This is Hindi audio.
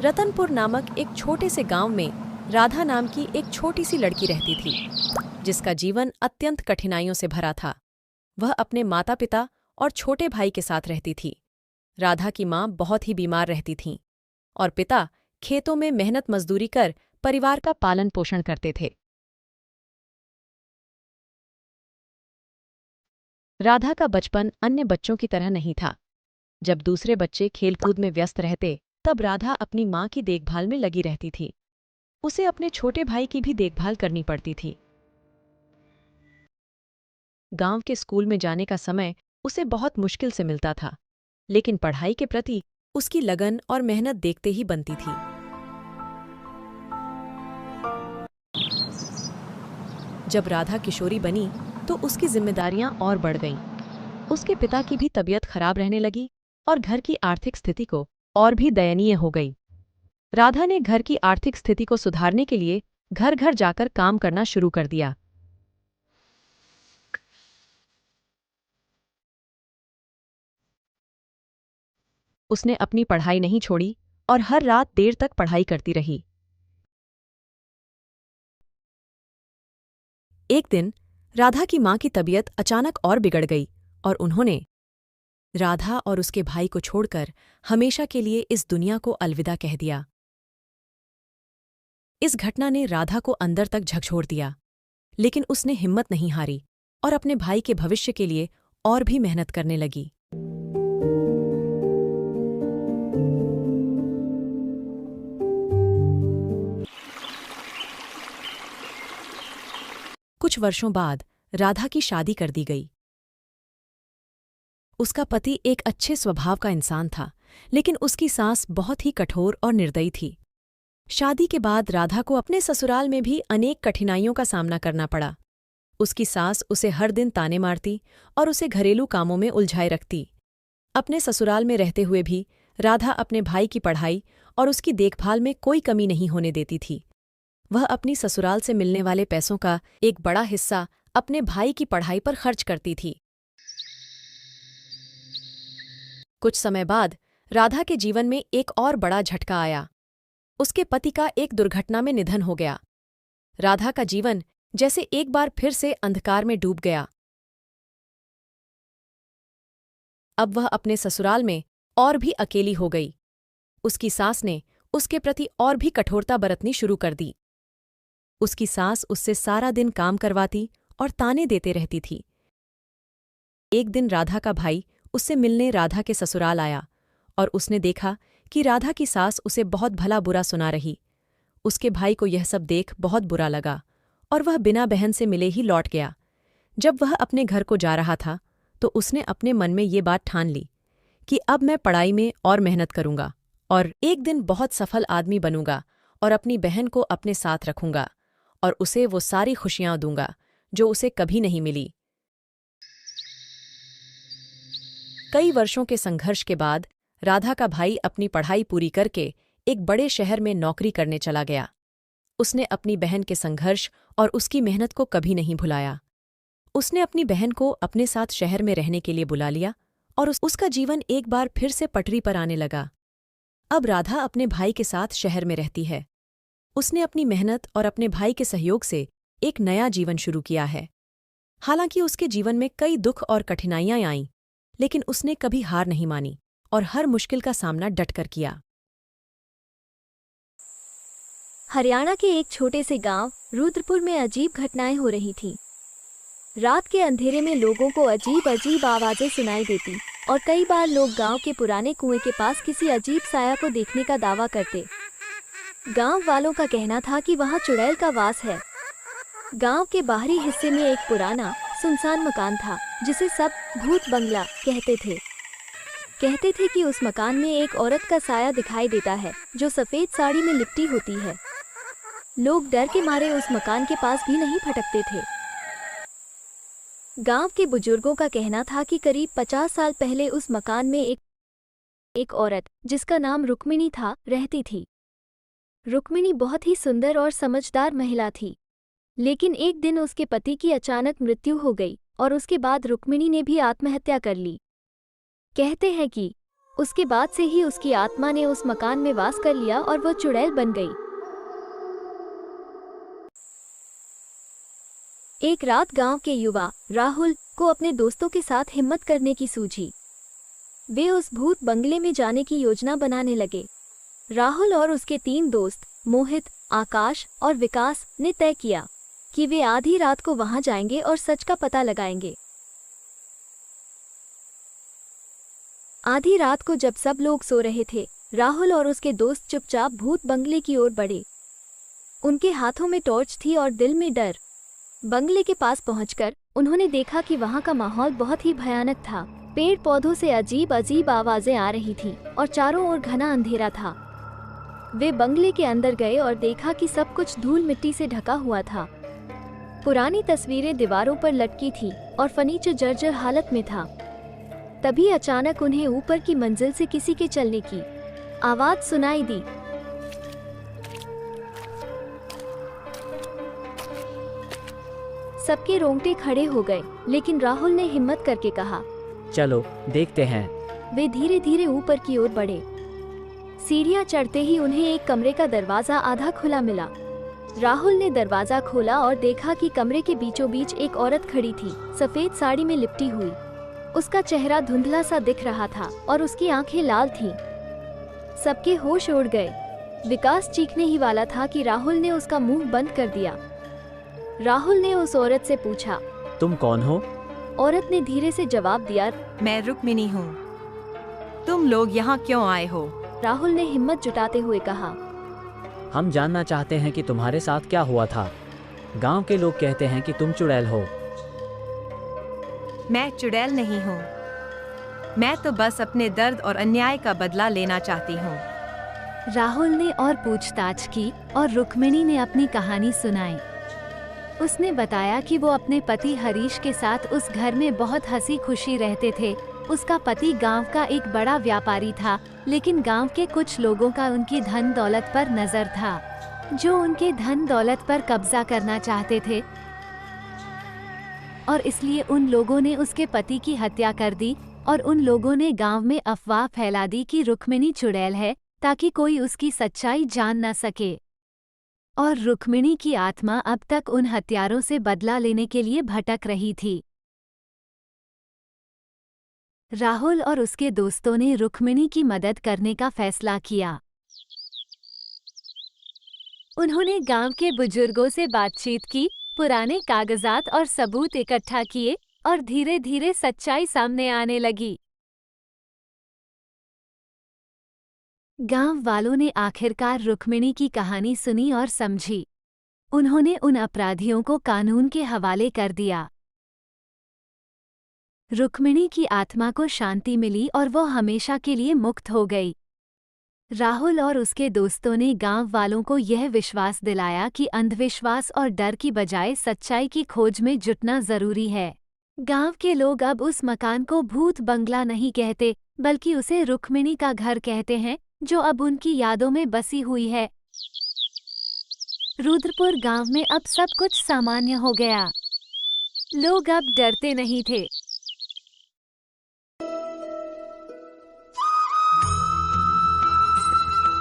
रतनपुर नामक एक छोटे से गांव में राधा नाम की एक छोटी सी लड़की रहती थी, जिसका जीवन अत्यंत कठिनाइयों से भरा था। वह अपने माता पिता और छोटे भाई के साथ रहती थी। राधा की माँ बहुत ही बीमार रहती थीं और पिता खेतों में मेहनत मजदूरी कर परिवार का पालन पोषण करते थे। राधा का बचपन अन्य बच्चों की तरह नहीं था। जब दूसरे बच्चे खेलकूद में व्यस्त रहते, तब राधा अपनी माँ की देखभाल में लगी रहती थी। उसे अपने छोटे भाई की भी देखभाल करनी पड़ती थी। गांव के स्कूल में जाने का समय उसे बहुत मुश्किल से मिलता था, लेकिन पढ़ाई के प्रति उसकी लगन और मेहनत देखते ही बनती थी। जब राधा किशोरी बनी तो उसकी जिम्मेदारियां और बढ़ गईं। उसके पिता की भी तबीयत खराब रहने लगी और घर की आर्थिक स्थिति को और भी दयनीय हो गई। राधा ने घर की आर्थिक स्थिति को सुधारने के लिए घर घर जाकर काम करना शुरू कर दिया। उसने अपनी पढ़ाई नहीं छोड़ी और हर रात देर तक पढ़ाई करती रही। एक दिन राधा की मां की तबीयत अचानक और बिगड़ गई और उन्होंने राधा और उसके भाई को छोड़कर हमेशा के लिए इस दुनिया को अलविदा कह दिया। इस घटना ने राधा को अंदर तक झकझोर दिया, लेकिन उसने हिम्मत नहीं हारी और अपने भाई के भविष्य के लिए और भी मेहनत करने लगी। कुछ वर्षों बाद राधा की शादी कर दी गई। उसका पति एक अच्छे स्वभाव का इंसान था, लेकिन उसकी सास बहुत ही कठोर और निर्दयी थी। शादी के बाद राधा को अपने ससुराल में भी अनेक कठिनाइयों का सामना करना पड़ा। उसकी सास उसे हर दिन ताने मारती और उसे घरेलू कामों में उलझाए रखती। अपने ससुराल में रहते हुए भी राधा अपने भाई की पढ़ाई और उसकी देखभाल में कोई कमी नहीं होने देती थी। वह अपनी ससुराल से मिलने वाले पैसों का एक बड़ा हिस्सा अपने भाई की पढ़ाई पर खर्च करती थी। कुछ समय बाद राधा के जीवन में एक और बड़ा झटका आया। उसके पति का एक दुर्घटना में निधन हो गया। राधा का जीवन जैसे एक बार फिर से अंधकार में डूब गया। अब वह अपने ससुराल में और भी अकेली हो गई। उसकी सास ने उसके प्रति और भी कठोरता बरतनी शुरू कर दी। उसकी सास उससे सारा दिन काम करवाती और ताने देते रहती थी। एक दिन राधा का भाई उससे मिलने राधा के ससुराल आया और उसने देखा कि राधा की सास उसे बहुत भला बुरा सुना रही। उसके भाई को यह सब देख बहुत बुरा लगा और वह बिना बहन से मिले ही लौट गया। जब वह अपने घर को जा रहा था तो उसने अपने मन में ये बात ठान ली कि अब मैं पढ़ाई में और मेहनत करूंगा और एक दिन बहुत सफल आदमी बनूंगा और अपनी बहन को अपने साथ रखूंगा और उसे वो सारी खुशियां दूंगा जो उसे कभी नहीं मिली। कई वर्षों के संघर्ष के बाद राधा का भाई अपनी पढ़ाई पूरी करके एक बड़े शहर में नौकरी करने चला गया। उसने अपनी बहन के संघर्ष और उसकी मेहनत को कभी नहीं भुलाया। उसने अपनी बहन को अपने साथ शहर में रहने के लिए बुला लिया और उसका जीवन एक बार फिर से पटरी पर आने लगा। अब राधा अपने भाई के साथ शहर में रहती है। उसने अपनी मेहनत और अपने भाई के सहयोग से एक नया जीवन शुरू किया है। हालांकि उसके जीवन में कई दुख और कठिनाइयां आईं, लेकिन उसने कभी हार नहीं मानी और हर मुश्किल का सामना डटकर किया। हरियाणा के एक छोटे से गांव रुद्रपुर में अजीब घटनाएं हो रही थीं। रात के अंधेरे में लोगों को अजीब अजीब आवाजें सुनाई देती और कई बार लोग गांव के पुराने कुएं के पास किसी अजीब साया को देखने का दावा करते। गांव वालों का कहना था कि वहां चुड़ैल का वास है। गांव के बाहरी हिस्से में एक पुराना सुनसान मकान था जिसे सब भूत बंगला कहते थे। कहते थे कि उस मकान में एक औरत का साया दिखाई देता है जो सफेद साड़ी में लिपटी होती है। लोग डर के मारे उस मकान के पास भी नहीं फटकते थे। गांव के बुजुर्गों का कहना था कि करीब 50 साल पहले उस मकान में एक औरत जिसका नाम रुक्मिणी था रहती थी। रुक्मिणी बहुत ही सुंदर और समझदार महिला थी, लेकिन एक दिन उसके पति की अचानक मृत्यु हो गई और उसके बाद रुक्मिणी ने भी आत्महत्या कर ली। कहते हैं कि उसके बाद से ही उसकी आत्मा ने उस मकान में वास कर लिया और वो चुड़ैल बन गई। एक रात गांव के युवा राहुल को अपने दोस्तों के साथ हिम्मत करने की सूझी। वे उस भूत बंगले में जाने की योजना बनाने लगे। राहुल और उसके 3 दोस्त मोहित, आकाश और विकास ने तय किया कि वे आधी रात को वहां जाएंगे और सच का पता लगाएंगे। आधी रात को जब सब लोग सो रहे थे, राहुल और उसके दोस्त चुपचाप भूत बंगले की ओर बढ़े। उनके हाथों में टॉर्च थी और दिल में डर। बंगले के पास पहुंचकर उन्होंने देखा कि वहां का माहौल बहुत ही भयानक था। पेड़ पौधों से अजीब अजीब आवाजें आ रही थीं और चारों ओर घना अंधेरा था। वे बंगले के अंदर गए और देखा कि सब कुछ धूल मिट्टी से ढका हुआ था। पुरानी तस्वीरें दीवारों पर लटकी थी और फर्नीचर जर्जर हालत में था। तभी अचानक उन्हें ऊपर की मंजिल से किसी के चलने की आवाज सुनाई दी। सबके रोंगटे खड़े हो गए, लेकिन राहुल ने हिम्मत करके कहा, चलो देखते हैं। वे धीरे धीरे ऊपर की ओर बढ़े। सीढ़ियां चढ़ते ही उन्हें एक कमरे का दरवाजा आधा खुला मिला। राहुल ने दरवाजा खोला और देखा कि कमरे के बीचों बीच एक औरत खड़ी थी, सफेद साड़ी में लिपटी हुई। उसका चेहरा धुंधला सा दिख रहा था और उसकी आंखें लाल थीं। सबके होश उड़ गए। विकास चीखने ही वाला था कि राहुल ने उसका मुंह बंद कर दिया। राहुल ने उस औरत से पूछा, तुम कौन हो? औरत ने धीरे से जवाब दिया, मैं रुक्मिणी हूँ। तुम लोग यहाँ क्यों आए हो? राहुल ने हिम्मत जुटाते हुए कहा, हम जानना चाहते हैं कि तुम्हारे साथ क्या हुआ था। गांव के लोग कहते हैं कि तुम चुड़ैल हो। मैं चुड़ैल नहीं हूँ। मैं तो बस अपने दर्द और अन्याय का बदला लेना चाहती हूँ। राहुल ने और पूछताछ की और रुक्मिणी ने अपनी कहानी सुनाई। उसने बताया कि वो अपने पति हरीश के साथ उस घर में बहुत हंसी खुशी रहते थे। उसका पति गांव का एक बड़ा व्यापारी था, लेकिन गांव के कुछ लोगों का उनकी धन दौलत पर नजर था, जो उनके धन दौलत पर कब्जा करना चाहते थे, और इसलिए उन लोगों ने उसके पति की हत्या कर दी। और उन लोगों ने गांव में अफवाह फैला दी कि रुक्मिणी चुड़ैल है, ताकि कोई उसकी सच्चाई जान न सके। और रुक्मिणी की आत्मा अब तक उन हत्यारों से बदला लेने के लिए भटक रही थी। राहुल और उसके दोस्तों ने रुक्मिणी की मदद करने का फैसला किया। उन्होंने गांव के बुजुर्गों से बातचीत की, पुराने कागजात और सबूत इकट्ठा किए और धीरे धीरे सच्चाई सामने आने लगी। गांव वालों ने आखिरकार रुक्मिणी की कहानी सुनी और समझी। उन्होंने उन अपराधियों को कानून के हवाले कर दिया। रुक्मिणी की आत्मा को शांति मिली और वो हमेशा के लिए मुक्त हो गई। राहुल और उसके दोस्तों ने गांव वालों को यह विश्वास दिलाया कि अंधविश्वास और डर की बजाय सच्चाई की खोज में जुटना जरूरी है। गांव के लोग अब उस मकान को भूत बंगला नहीं कहते, बल्कि उसे रुक्मिणी का घर कहते हैं, जो अब उनकी यादों में बसी हुई है। रुद्रपुर गांव में अब सब कुछ सामान्य हो गया। लोग अब डरते नहीं थे।